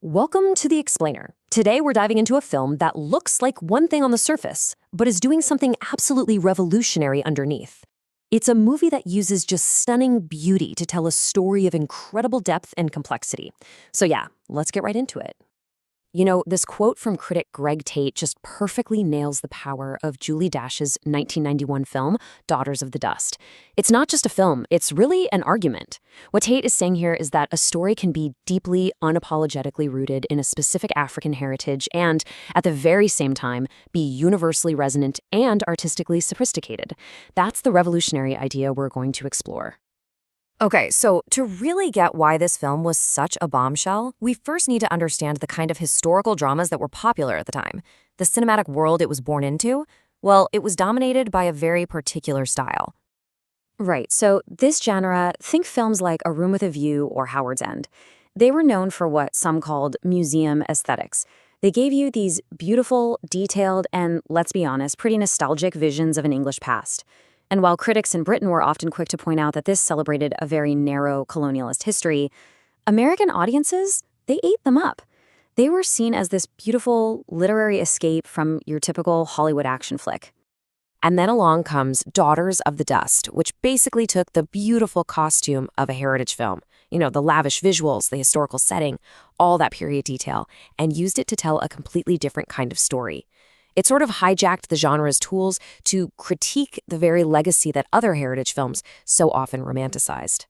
Welcome to The Explainer. Today we're diving into a film that looks like one thing on the surface, but is doing something absolutely revolutionary underneath. It's a movie that uses just stunning beauty to tell a story of incredible depth and complexity. So yeah, let's get right into it. You know, this quote from critic Greg Tate just perfectly nails the power of Julie Dash's 1991 film, Daughters of the Dust. It's not just a film, it's really an argument. What Tate is saying here is that a story can be deeply, unapologetically rooted in a specific African heritage and, at the very same time, be universally resonant and artistically sophisticated. That's the revolutionary idea we're going to explore. Okay, so to really get why this film was such a bombshell, we first need to understand the kind of historical dramas that were popular at the time. The cinematic world it was born into, well, it was dominated by a very particular style. Right, so this genre, think films like A Room with a View or Howard's End. They were known for what some called museum aesthetics. They gave you these beautiful, detailed, and, let's be honest, pretty nostalgic visions of an English past. And while critics in Britain were often quick to point out that this celebrated a very narrow colonialist history, American audiences, they ate them up. They were seen as this beautiful literary escape from your typical Hollywood action flick. And then along comes Daughters of the Dust, which basically took the beautiful costume of a heritage film, the lavish visuals, the historical setting, all that period detail, and used it to tell a completely different kind of story. It sort of hijacked the genre's tools to critique the very legacy that other heritage films so often romanticized.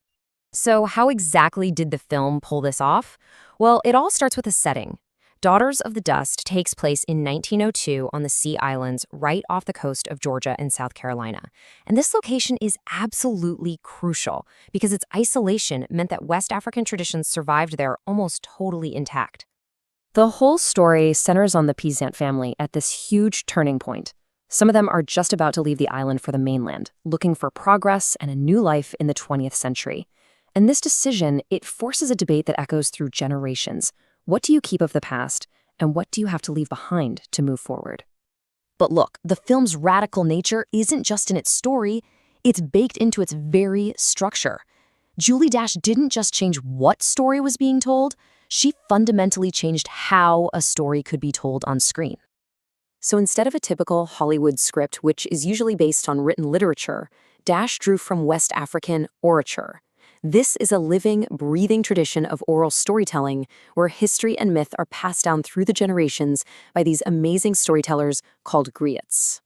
So how exactly did the film pull this off? Well, it all starts with a setting. Daughters of the Dust takes place in 1902 on the Sea Islands right off the coast of Georgia and South Carolina. And this location is absolutely crucial because its isolation meant that West African traditions survived there almost totally intact. The whole story centers on the peasant family at this huge turning point. Some of them are just about to leave the island for the mainland, looking for progress and a new life in the 20th century. And this decision, it forces a debate that echoes through generations. What do you keep of the past, and what do you have to leave behind to move forward? But look, the film's radical nature isn't just in its story, it's baked into its very structure. Julie Dash didn't just change what story was being told, she fundamentally changed how a story could be told on screen. So instead of a typical Hollywood script, which is usually based on written literature, Dash drew from West African orature. This is a living, breathing tradition of oral storytelling where history and myth are passed down through the generations by these amazing storytellers called griots.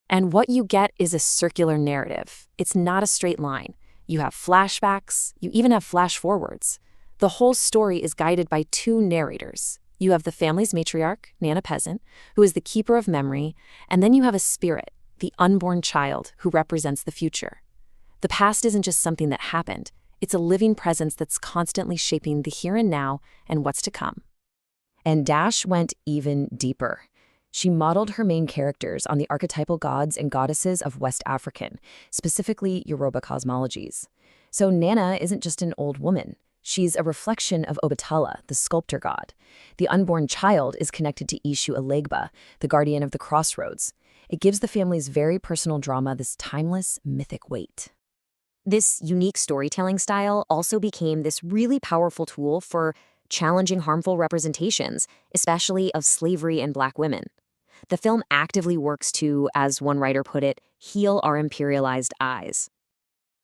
And what you get is a circular narrative. It's not a straight line. You have flashbacks, you even have flash forwards. The whole story is guided by two narrators. You have the family's matriarch, Nana Peasant, who is the keeper of memory, and then you have a spirit, the unborn child, who represents the future. The past isn't just something that happened. It's a living presence that's constantly shaping the here and now and what's to come. And Dash went even deeper. She modeled her main characters on the archetypal gods and goddesses of West African, specifically Yoruba cosmologies. So Nana isn't just an old woman. She's a reflection of Obatala, the sculptor god. The unborn child is connected to Ishu Elegba, the guardian of the crossroads. It gives the family's very personal drama this timeless, mythic weight. This unique storytelling style also became this really powerful tool for challenging harmful representations, especially of slavery and Black women. The film actively works to, as one writer put it, heal our imperialized eyes.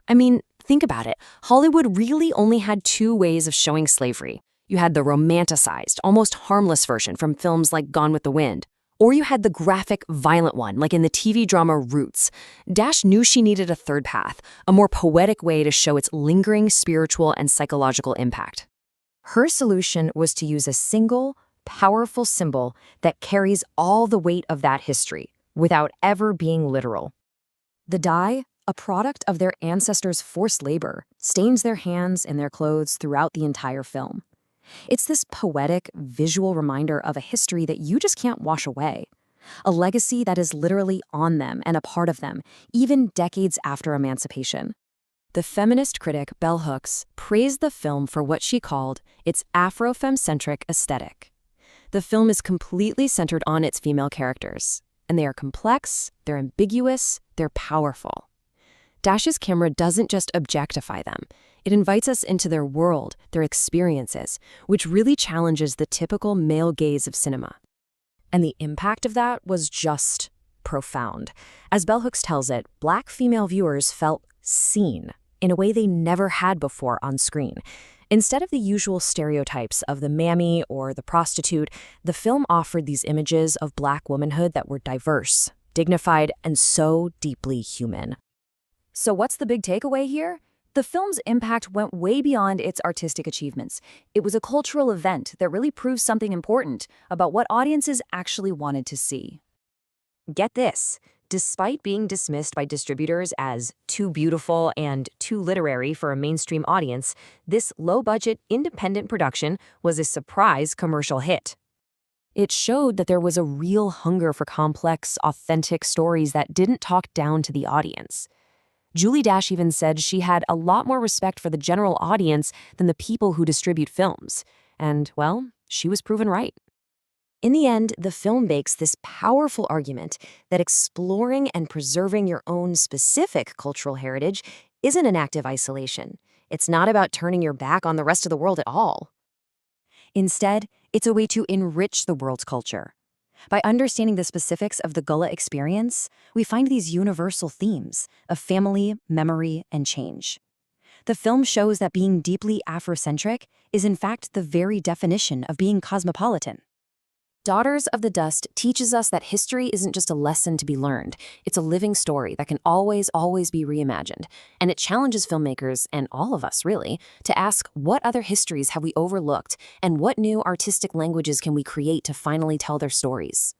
I mean, think about it. Hollywood really only had two ways of showing slavery. You had the romanticized, almost harmless version from films like Gone with the Wind, or you had the graphic, violent one, like in the TV drama Roots. Dash knew she needed a third path, a more poetic way to show its lingering spiritual and psychological impact. Her solution was to use a single, powerful symbol that carries all the weight of that history, without ever being literal. The dye, a product of their ancestors' forced labor, stains their hands and their clothes throughout the entire film. It's this poetic, visual reminder of a history that you just can't wash away. A legacy that is literally on them and a part of them, even decades after emancipation. The feminist critic Bell Hooks praised the film for what she called its Afro-femme-centric aesthetic. The film is completely centered on its female characters, and they are complex, they're ambiguous, they're powerful. Dash's camera doesn't just objectify them. It invites us into their world, their experiences, which really challenges the typical male gaze of cinema. And the impact of that was just profound. As Bell Hooks tells it, Black female viewers felt seen in a way they never had before on screen. Instead of the usual stereotypes of the mammy or the prostitute, the film offered these images of Black womanhood that were diverse, dignified, and so deeply human. So what's the big takeaway here? The film's impact went way beyond its artistic achievements. It was a cultural event that really proved something important about what audiences actually wanted to see. Get this. Despite being dismissed by distributors as too beautiful and too literary for a mainstream audience, this low-budget, independent production was a surprise commercial hit. It showed that there was a real hunger for complex, authentic stories that didn't talk down to the audience. Julie Dash even said she had a lot more respect for the general audience than the people who distribute films. And, well, she was proven right. In the end, the film makes this powerful argument that exploring and preserving your own specific cultural heritage isn't an act of isolation. It's not about turning your back on the rest of the world at all. Instead, it's a way to enrich the world's culture. By understanding the specifics of the Gullah experience, we find these universal themes of family, memory, and change. The film shows that being deeply Afrocentric is in fact the very definition of being cosmopolitan. Daughters of the Dust teaches us that history isn't just a lesson to be learned. It's a living story that can always be reimagined. And it challenges filmmakers, and all of us really, to ask what other histories have we overlooked and what new artistic languages can we create to finally tell their stories.